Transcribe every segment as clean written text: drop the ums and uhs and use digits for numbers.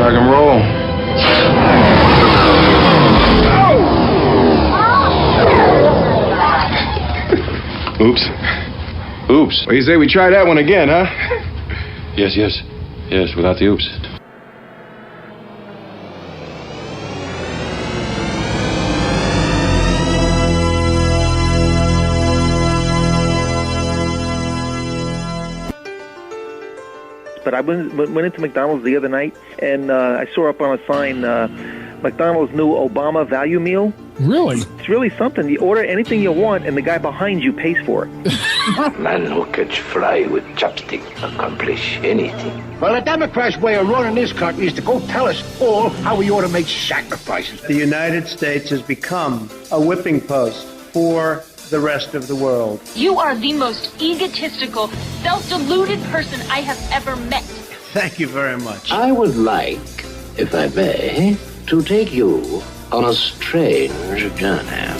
rock and roll. Oops. Oops. What do you say we try that one again, huh? Yes, without the oops. But I went into McDonald's the other night, and I saw up on a sign, McDonald's new Obama value meal. Really? It's really something. You order anything you want, and the guy behind you pays for it. Man who catch fly with chopstick accomplish anything. Well, the Democrats' way of running this country is to go tell us all how we ought to make sacrifices. The United States has become a whipping post for the rest of the world. You are the most egotistical, self-deluded person I have ever met. Thank you very much. I would like, if I may, to take you on a strange journey.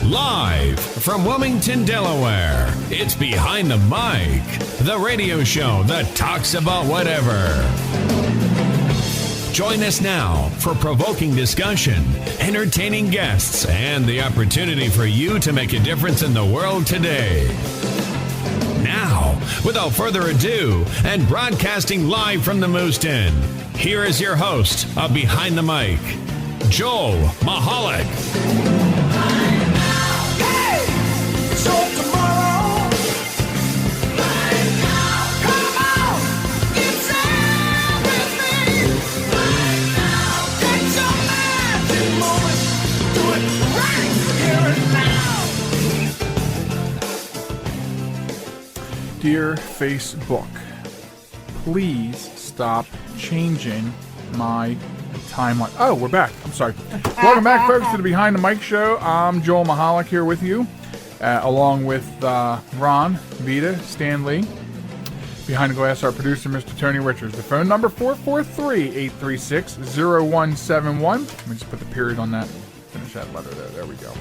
Live from Wilmington, Delaware, it's Behind the Mic, the radio show that talks about whatever. Join us now for provoking discussion, entertaining guests, and the opportunity for you to make a difference in the world today. Now, without further ado, and broadcasting live from the Moose Den, here is your host of Behind the Mic, Joel Mahalik. Dear Facebook, please stop changing my timeline. Oh, we're back. I'm sorry. Welcome back, folks, to the Behind the Mic Show. I'm Joel Mahalik here with you, along with Ron, Vita, Stan Lee. Behind the glass, our producer, Mr. Tony Richards. The phone number, 443-836-0171. Let me just put the period on that. Finish that letter there. There we go.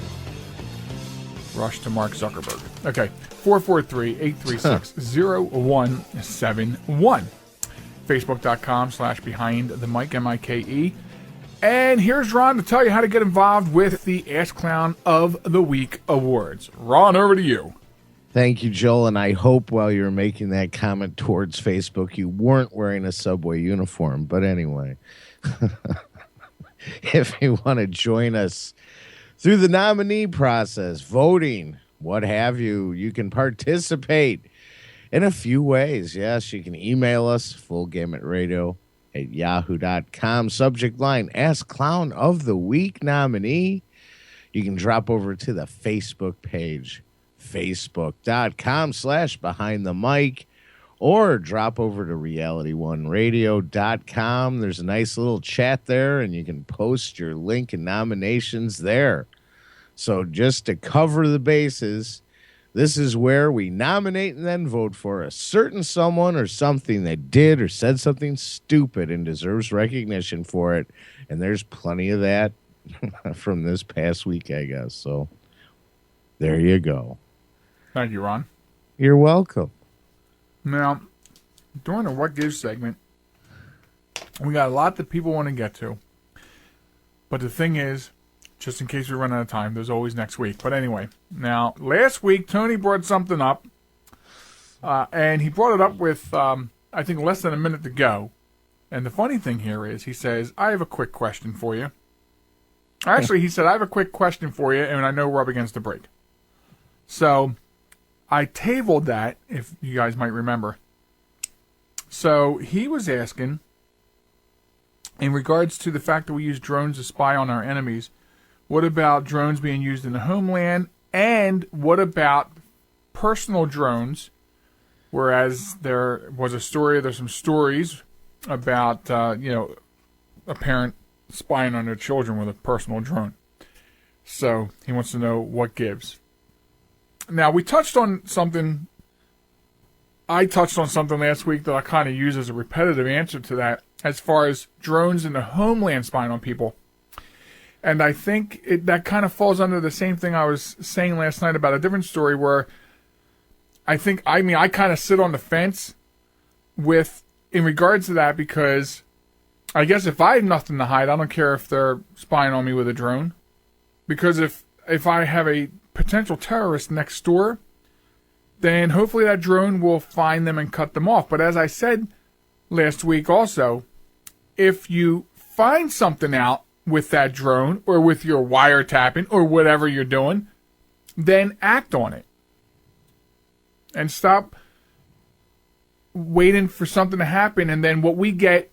Rush to Mark Zuckerberg. Okay, 443-836-0171. Facebook.com/BehindTheMike, M-I-K-E. And here's Ron to tell you how to get involved with the Ask Clown of the Week Awards. Ron, over to you. Thank you, Joel, and I hope while you were making that comment towards Facebook, you weren't wearing a Subway uniform. But anyway, if you want to join us through the nominee process, voting, what have you, you can participate in a few ways. Yes, you can email us, fullgametradio@yahoo.com. Subject line, Ask Clown of the Week nominee. You can drop over to the Facebook page, facebook.com/BehindTheMic, or drop over to realityonerradio.com. There's a nice little chat there, and you can post your link and nominations there. So just to cover the bases, this is where we nominate and then vote for a certain someone or something that did or said something stupid and deserves recognition for it. And there's plenty of that from this past week, I guess. So there you go. Thank you, Ron. You're welcome. Now, during the WhatGives segment, we got a lot that people want to get to. But the thing is, just in case we run out of time, there's always next week. But anyway, now, last week, Tony brought something up. And he brought it up with, I think, less than a minute to go. And the funny thing here is, he says, I have a quick question for you. Actually, he said, I have a quick question for you, and I know we're up against the break. So I tabled that, if you guys might remember. So he was asking, in regards to the fact that we use drones to spy on our enemies, what about drones being used in the homeland? And what about personal drones? Whereas there was a story, there's some stories about, a parent spying on their children with a personal drone. So he wants to know what gives. Now, we touched on something. I touched on something last week that I kind of use as a repetitive answer to that, as far as drones in the homeland spying on people. And I think that kind of falls under the same thing I was saying last night about a different story where I kind of sit on the fence with in regards to that, because I guess if I have nothing to hide, I don't care if they're spying on me with a drone. Because if I have a potential terrorist next door, then hopefully that drone will find them and cut them off. But as I said last week also, if you find something out with that drone or with your wiretapping or whatever you're doing, then act on it. And stop waiting for something to happen, and then what we get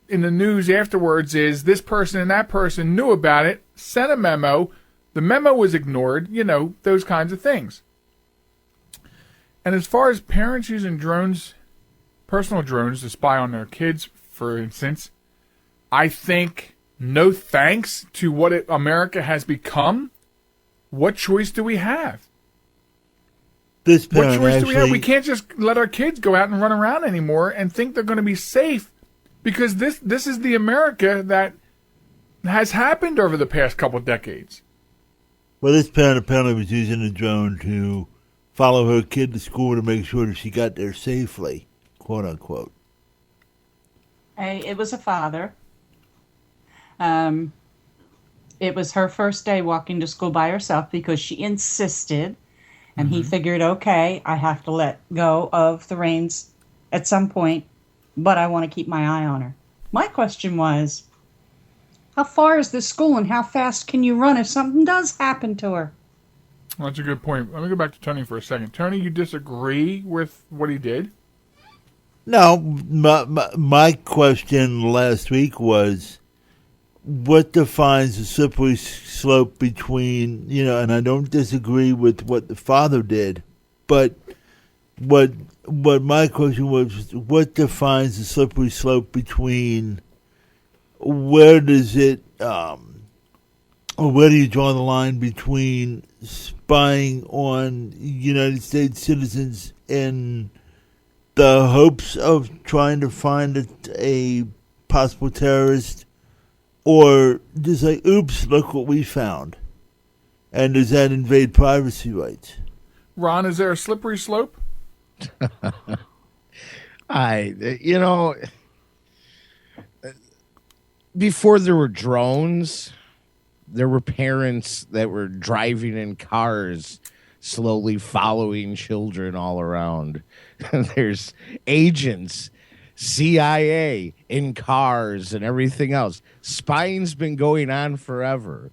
in the news afterwards is this person and that person knew about it, sent a memo, the memo was ignored, those kinds of things. And as far as parents using drones, personal drones to spy on their kids, for instance, I think no thanks to what America has become. What choice do we have? What choice do we have? We can't just let our kids go out and run around anymore and think they're going to be safe, because this is the America that has happened over the past couple of decades. Well, this parent apparently was using a drone to follow her kid to school to make sure that she got there safely, quote unquote. It was a father. It was her first day walking to school by herself because she insisted, and he figured, okay, I have to let go of the reins at some point, but I want to keep my eye on her. My question was, how far is this school and how fast can you run if something does happen to her? Well, that's a good point. Let me go back to Tony for a second. Tony, you disagree with what he did? No, my question last week was, what defines the slippery slope between, and I don't disagree with what the father did, but what my question was, what defines the slippery slope between where does it, or where do you draw the line between spying on United States citizens in the hopes of trying to find a possible terrorist, or just like, oops, look what we found? And does that invade privacy rights? Ron, is there a slippery slope? Before there were drones, there were parents that were driving in cars, slowly following children all around. There's agents, CIA in cars and everything else. Spying's been going on forever.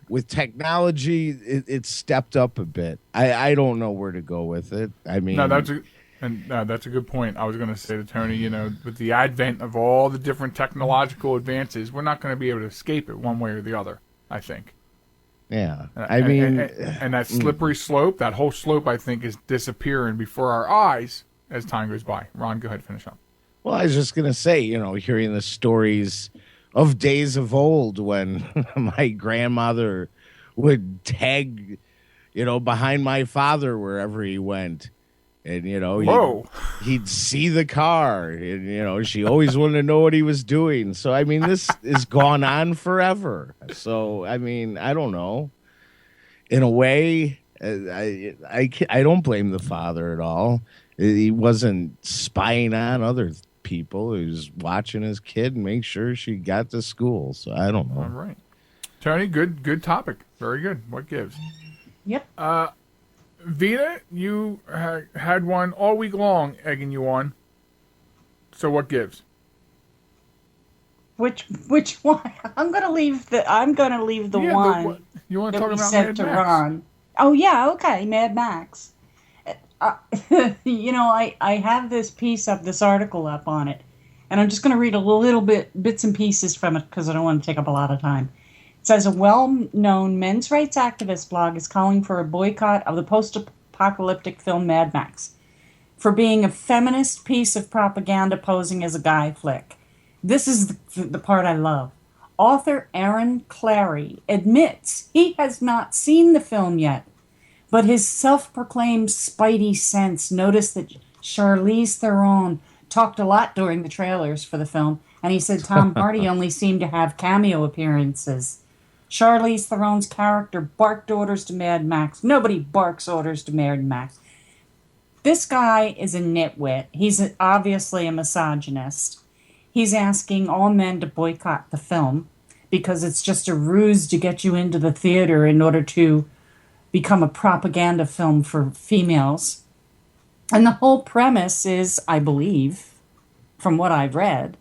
With technology, it's stepped up a bit. I don't know where to go with it. I mean, that's a good point. I was going to say to Tony, with the advent of all the different technological advances, we're not going to be able to escape it one way or the other, I think. Yeah. And that slippery slope, that whole slope, I think, is disappearing before our eyes as time goes by. Ron, go ahead, finish up. Well, I was just going to say, hearing the stories of days of old when my grandmother would tag, behind my father wherever he went. And, he'd see the car. And, she always wanted to know what he was doing. So, I mean, this is gone on forever. So, I mean, I don't know. In a way, I don't blame the father at all. He wasn't spying on other people. He was watching his kid and make sure she got to school. So, I don't know. All right. Tony, good topic. Very good. What gives? Yep. Vita, you had one all week long egging you on. So what gives? Which one? I'm gonna leave the one. You want to that talk we about sent Mad to Max? Ron. Oh yeah, okay, Mad Max. I have this piece up, this article up on it, and I'm just gonna read a little bits and pieces from it because I don't want to take up a lot of time. It says a well-known men's rights activist blog is calling for a boycott of the post-apocalyptic film Mad Max for being a feminist piece of propaganda posing as a guy flick. This is the part I love. Author Aaron Clary admits he has not seen the film yet, but his self-proclaimed spidey sense noticed that Charlize Theron talked a lot during the trailers for the film, and he said Tom Hardy only seemed to have cameo appearances. Charlize Theron's character barked orders to Mad Max. Nobody barks orders to Mad Max. This guy is a nitwit. He's obviously a misogynist. He's asking all men to boycott the film because it's just a ruse to get you into the theater in order to become a propaganda film for females. And the whole premise is, I believe, from what I've read,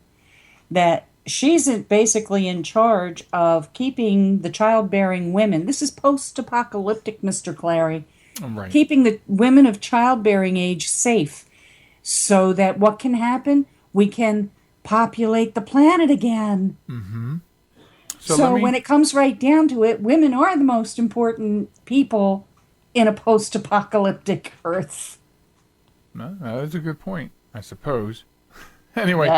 that she's basically in charge of keeping the childbearing women. This is post-apocalyptic, Mr. Clary. Right. Keeping the women of childbearing age safe so that what can happen? We can populate the planet again. Mm-hmm. So when it comes right down to it, women are the most important people in a post-apocalyptic Earth. No, that's a good point, I suppose. Anyway,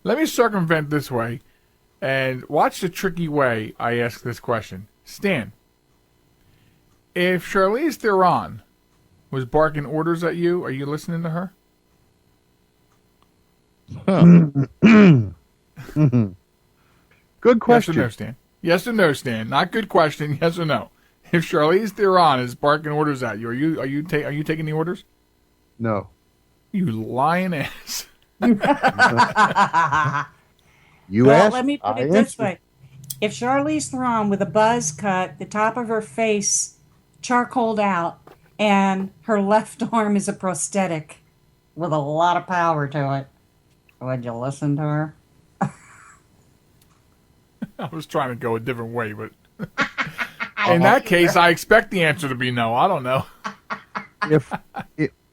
let me circumvent this way and watch the tricky way I ask this question. Stan, if Charlize Theron was barking orders at you, are you listening to her? Good question. Yes or no, Stan? Yes or no, Stan? Not good question. Yes or no? If Charlize Theron is barking orders at you, are you taking the orders? No. You lying ass. You asked. Let me put it this way. If Charlize Theron with a buzz cut, the top of her face charcoaled out, and her left arm is a prosthetic with a lot of power to it, would you listen to her? I was trying to go a different way, but in that case, I expect the answer to be no. I don't know.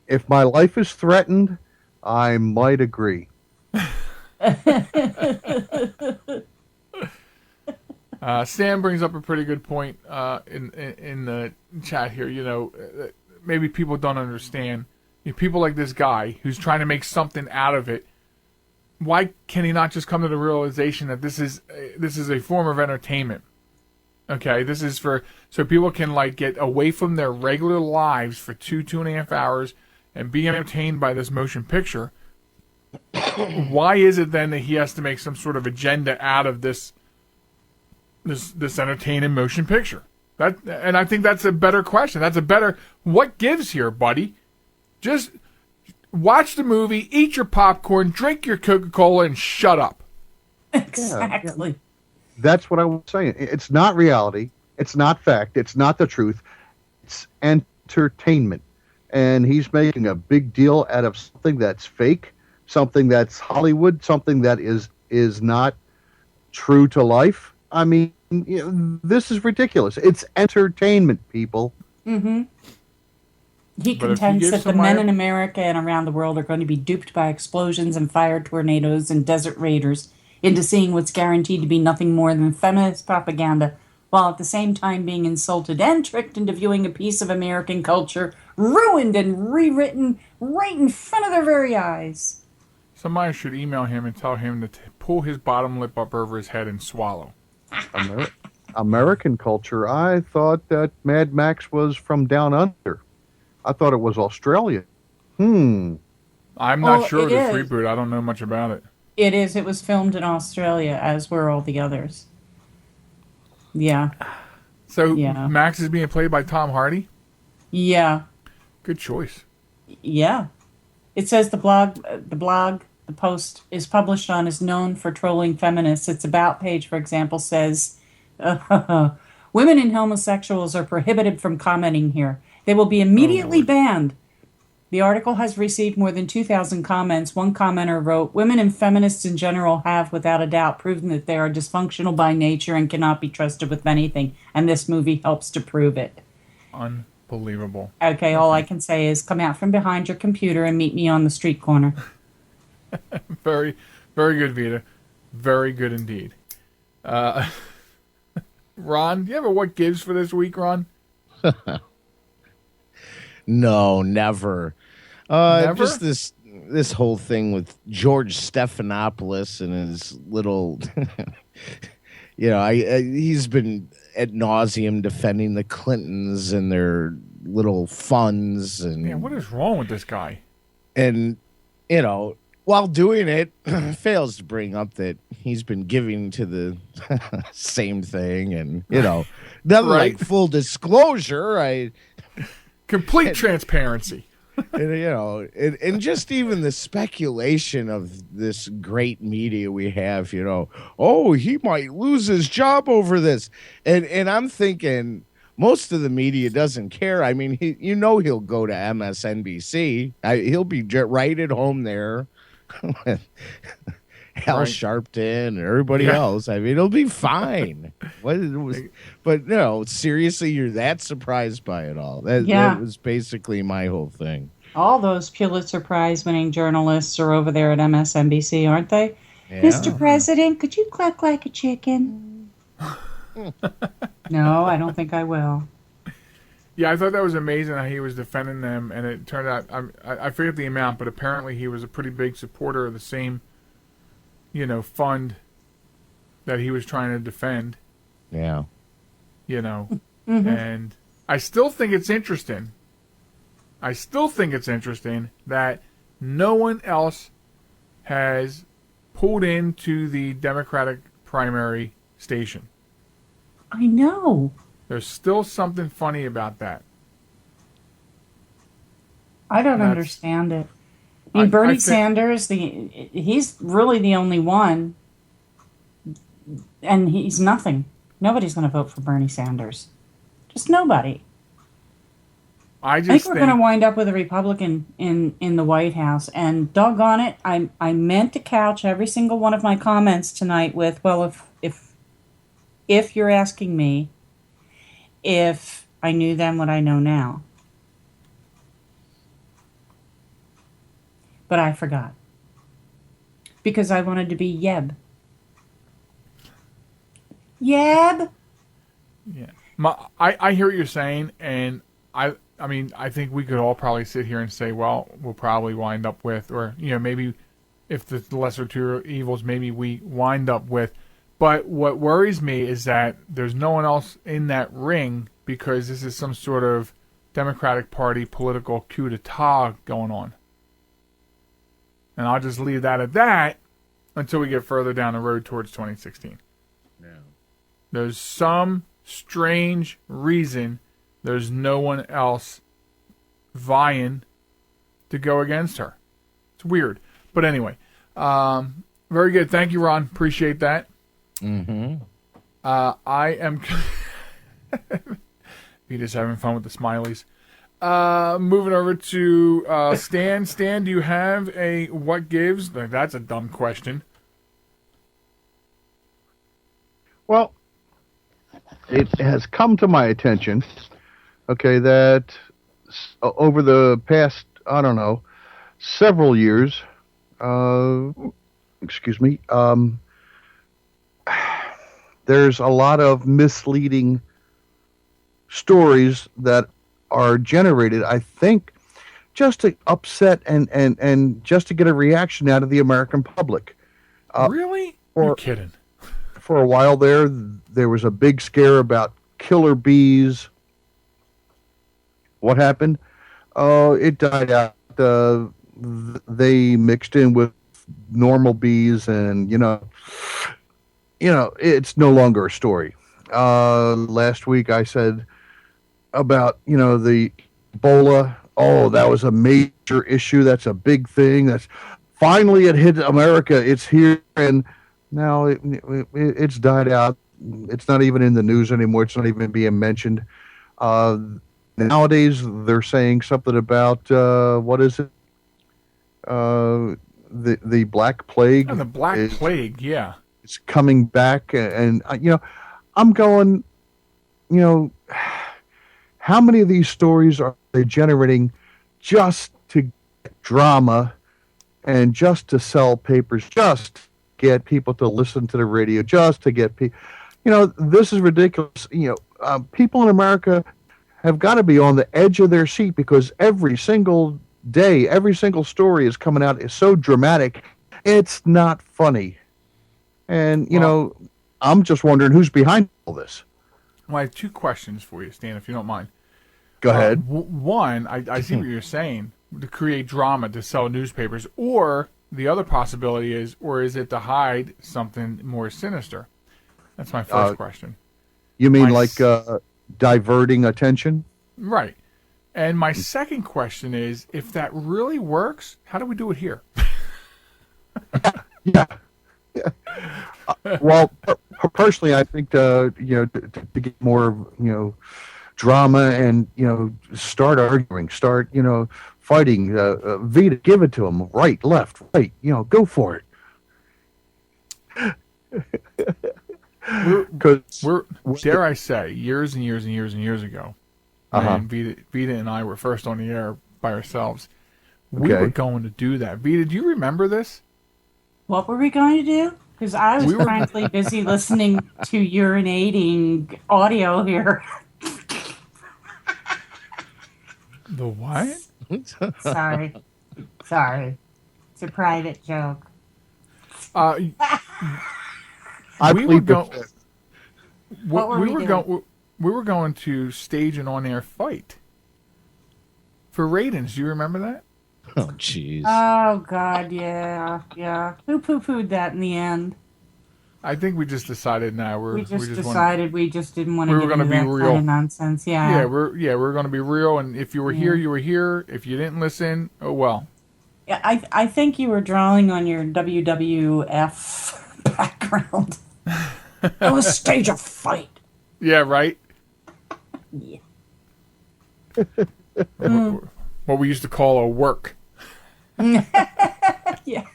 If my life is threatened, I might agree. Sam brings up a pretty good point in the chat here. You know, maybe people don't understand. You know, people like this guy who's trying to make something out of it. Why can he not just come to the realization that this is a form of entertainment? Okay, this is so people can like get away from their regular lives for 2.5 hours and be entertained by this motion picture. Why is it then that he has to make some sort of agenda out of this entertaining motion picture? And I think that's a better question. That's a better what gives here, buddy. Just watch the movie, eat your popcorn, drink your Coca-Cola, and shut up. Exactly. That's what I was saying. It's not reality. It's not fact. It's not the truth. It's entertainment. And he's making a big deal out of something that's fake, something that's Hollywood, something that is not true to life. I mean, this is ridiculous. It's entertainment, people. Mm-hmm. He contends that the men in America and around the world are going to be duped by explosions and fire tornadoes and desert raiders into seeing what's guaranteed to be nothing more than feminist propaganda, while at the same time being insulted and tricked into viewing a piece of American culture ruined and rewritten right in front of their very eyes. Somebody should email him and tell him to pull his bottom lip up over his head and swallow. American culture, I thought that Mad Max was from down under. I thought it was Australia. I'm not sure of this reboot. I don't know much about it. It is. It was filmed in Australia, as were all the others. Yeah. So Max is being played by Tom Hardy? Yeah. Good choice. Yeah. It says the post is published on is known for trolling feminists. Its about page, for example, says, women and homosexuals are prohibited from commenting here. They will be immediately banned. The article has received more than 2,000 comments. One commenter wrote, women and feminists in general have, without a doubt, proven that they are dysfunctional by nature and cannot be trusted with anything. And this movie helps to prove it. Unbelievable. Okay, all I can say is come out from behind your computer and meet me on the street corner. Very, very good, Vita. Very good indeed. Ron, do you have a what gives for this week, Ron? No, never. Never? Just this whole thing with George Stephanopoulos and his little, he's been ad nauseum defending the Clintons and their little funds. And yeah, what is wrong with this guy? And, while doing it, fails to bring up that he's been giving to the same thing. And, nothing like full disclosure. Complete transparency. And just even the speculation of this great media we have, oh, he might lose his job over this. And I'm thinking most of the media doesn't care. I mean, he'll go to MSNBC. He'll be right at home there with Al Sharpton and everybody else. I mean, it'll be fine. But no, seriously, you're that surprised by it all. That was basically my whole thing. All those Pulitzer Prize winning journalists are over there at MSNBC, aren't they? Yeah. Mr. President, could you cluck like a chicken? No, I don't think I will. Yeah, I thought that was amazing how he was defending them, and it turned out, I forget the amount, but apparently he was a pretty big supporter of the same, fund that he was trying to defend. Yeah. And I still think it's interesting. That no one else has pulled into the Democratic primary station. I know. There's still something funny about that. I don't understand it. I mean, Bernie Sanders, he's really the only one, and he's nothing. Nobody's going to vote for Bernie Sanders. Just nobody. I think we're going to wind up with a Republican in the White House, and doggone it, I meant to couch every single one of my comments tonight with, well, if you're asking me if I knew then what I know now. But I forgot. Because I wanted to be Yeb. Yeb! Yeah. I hear what you're saying, and I mean, I think we could all probably sit here and say, well, we'll probably wind up with, or, maybe if the lesser two evils, maybe we wind up with. But what worries me is that there's no one else in that ring because this is some sort of Democratic Party political coup d'etat going on. And I'll just leave that at that until we get further down the road towards 2016. Yeah. There's some strange reason there's no one else vying to go against her. It's weird. But anyway, very good. Thank you, Ron. Appreciate that. Mm-hmm. I am... You're just having fun with the smileys. Moving over to Stan. Stan, do you have a What Gives? That's a dumb question. Well, it has come to my attention, that over the past, several years, there's a lot of misleading stories that are generated, I think, just to upset and just to get a reaction out of the American public. Really? You're kidding. For a while there was a big scare about killer bees. What happened? It died out. They mixed in with normal bees, and it's no longer a story. Last week I said about, the Ebola. Oh, that was a major issue. That's a big thing. That's finally it hit America. It's here, and now it's died out. It's not even in the news anymore. It's not even being mentioned. Nowadays, they're saying something about what is it? The Black Plague. Oh, the Black Plague, yeah. It's coming back, and I'm going, how many of these stories are they generating just to get drama and just to sell papers, just to get people to listen to the radio, just to get people, this is ridiculous. People in America have got to be on the edge of their seat because every single day, every single story is coming out is so dramatic. It's not funny. And, I'm just wondering who's behind all this. Well, I have two questions for you, Stan, if you don't mind. Go ahead. One, I see what you're saying, to create drama, to sell newspapers, or the other possibility is, or is it to hide something more sinister? That's my first question. You mean diverting attention? Right. And my second question is, if that really works, how do we do it here? Yeah. Well, personally, I think to get more drama and start arguing, start fighting. Vita, give it to them, right, left, right. Go for it. We're dare I say, years and years and years and years ago, when Vita and I were first on the air by ourselves, we were going to do that. Vita, do you remember this? What were we going to do? Because I was frankly busy listening to urinating audio here. The what? Sorry. It's a private joke. We were going to stage an on-air fight for ratings. Do you remember that? Oh, jeez. Oh, God, yeah. Who poo-pooed that in the end? I think we just decided now we just didn't want to get into be that real. kind of nonsense. Yeah. We're going to be real, and if you were here, you were here. If you didn't listen, oh well. Yeah, I think you were drawing on your WWF background. It was stage a fight. Yeah, right? Yeah. What we used to call a work. Yeah.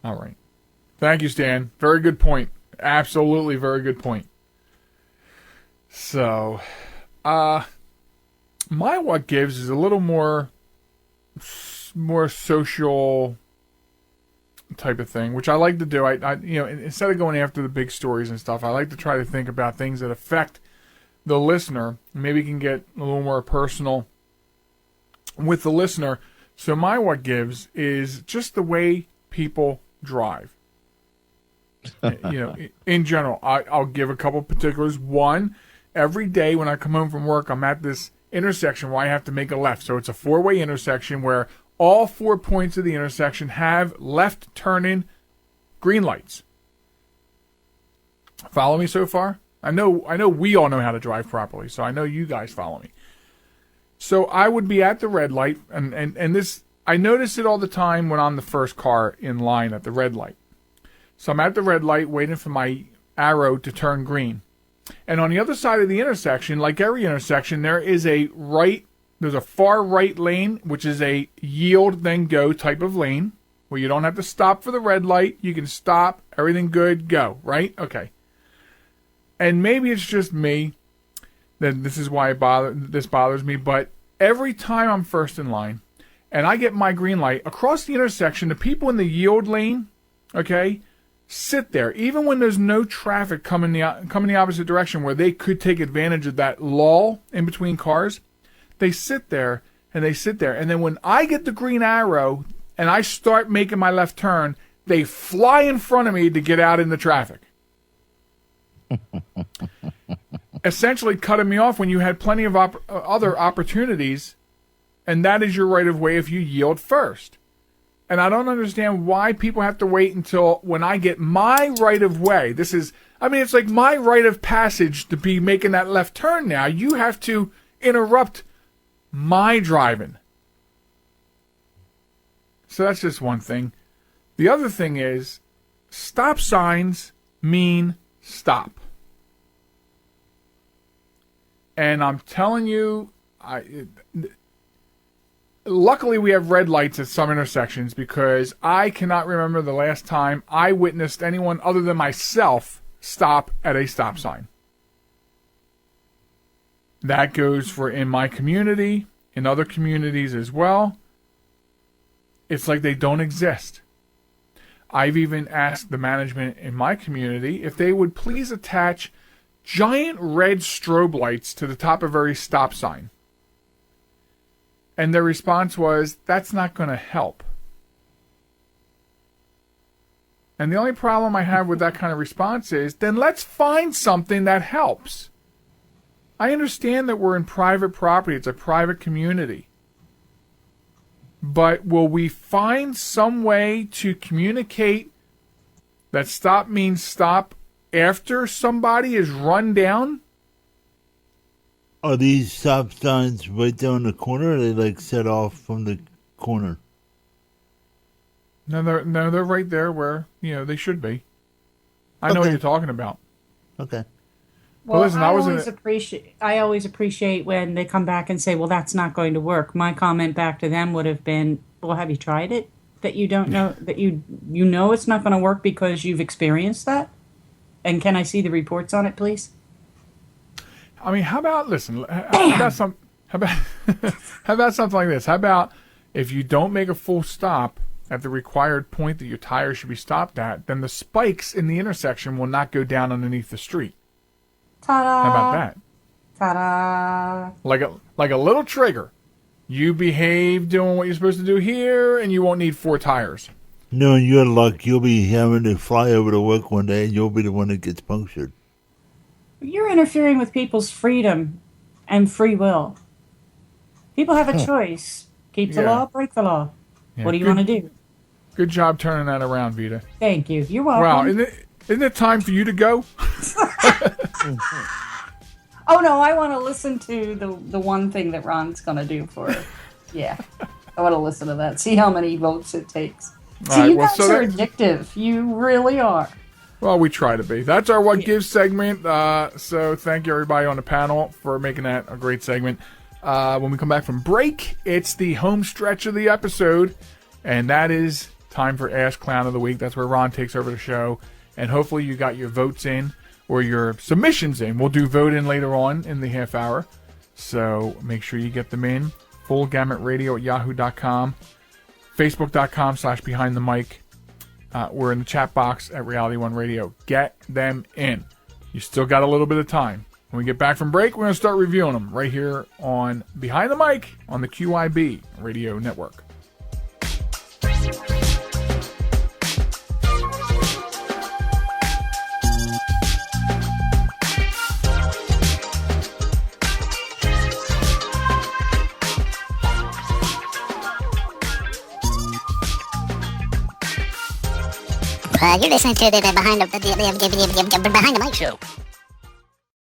All right. Thank you, Stan. Very good point. Absolutely very good point. So, my What Gives is a little more social type of thing, which I like to do. I instead of going after the big stories and stuff, I like to try to think about things that affect the listener. Maybe can get a little more personal with the listener. So my What Gives is just the way people drive. In general, I'll give a couple particulars. One, every day when I come home from work, I'm at this intersection where I have to make a left. So it's a 4-way intersection where all 4 points of the intersection have left turn-in green lights. Follow me so far? I know we all know how to drive properly, so I know you guys follow me. So I would be at the red light, and this, I notice it all the time when I'm the first car in line at the red light. So I'm at the red light waiting for my arrow to turn green. And on the other side of the intersection, like every intersection, there's a far right lane, which is a yield then go type of lane, where you don't have to stop for the red light. You can stop, everything good, go, right? Okay. And maybe it's just me, that this is why this bothers me, but every time I'm first in line, and I get my green light, across the intersection, the people in the yield lane, okay, sit there, even when there's no traffic coming the opposite direction where they could take advantage of that lull in between cars. They sit there, and then when I get the green arrow and I start making my left turn, they fly in front of me to get out in the traffic. Essentially cutting me off when you had plenty of other opportunities, and that is your right of way if you yield first. And I don't understand why people have to wait until when I get my right of way. It's like my right of passage to be making that left turn now. You have to interrupt my driving. So that's just one thing. The other thing is, stop signs mean stop. And I'm telling you, luckily we have red lights at some intersections, because I cannot remember the last time I witnessed anyone other than myself stop at a stop sign. That goes for in my community, in other communities as well. It's like they don't exist. I've even asked the management in my community if they would please attach giant red strobe lights to the top of every stop sign. And their response was, that's not going to help. And the only problem I have with that kind of response is, then let's find something that helps. I understand that we're in private property. It's a private community. But will we find some way to communicate that stop means stop after somebody is run down? Are these stop signs right there on the corner, or are they like set off from the corner? No, they're right there where they should be. I know what you're talking about. Okay. Well, listen, I always appreciate when they come back and say, "Well, that's not going to work." My comment back to them would have been, "Well, have you tried it? That you don't know that you know it's not going to work because you've experienced that? And can I see the reports on it, please?" I mean, how about how about something like this? How about if you don't make a full stop at the required point that your tire should be stopped at, then the spikes in the intersection will not go down underneath the street. Ta-da! How about that? Ta-da! Like a little trigger. You behave doing what you're supposed to do here, and you won't need 4 tires. No, your luck, you'll be having to fly over to work one day, and you'll be the one that gets punctured. You're interfering with people's freedom and free will. People have a choice. Keep the law, break the law. Yeah, what do you want to do? Good job turning that around, Vita. Thank you. You're welcome. Wow, isn't it time for you to go? Oh, no, I want to listen to the one thing that Ron's going to do for it. Yeah, I want to listen to that. See how many votes it takes. See, you guys are addictive. You really are. Well, we try to be. That's our What Gives segment. So thank you, everybody on the panel, for making that a great segment. When we come back from break, it's the home stretch of the episode, and that is time for Ask Clown of the Week. That's where Ron takes over the show, and hopefully you got your votes in or your submissions in. We'll do vote in later on in the half hour, so make sure you get them in. FullGamutRadio@yahoo.com, Facebook.com/BehindTheMike. We're in the chat box at Reality One Radio. Get them in. You still got a little bit of time. When we get back from break, we're going to start reviewing them right here on Behind the Mic on the QIB Radio Network. You're listening to the Behind the Mike Show.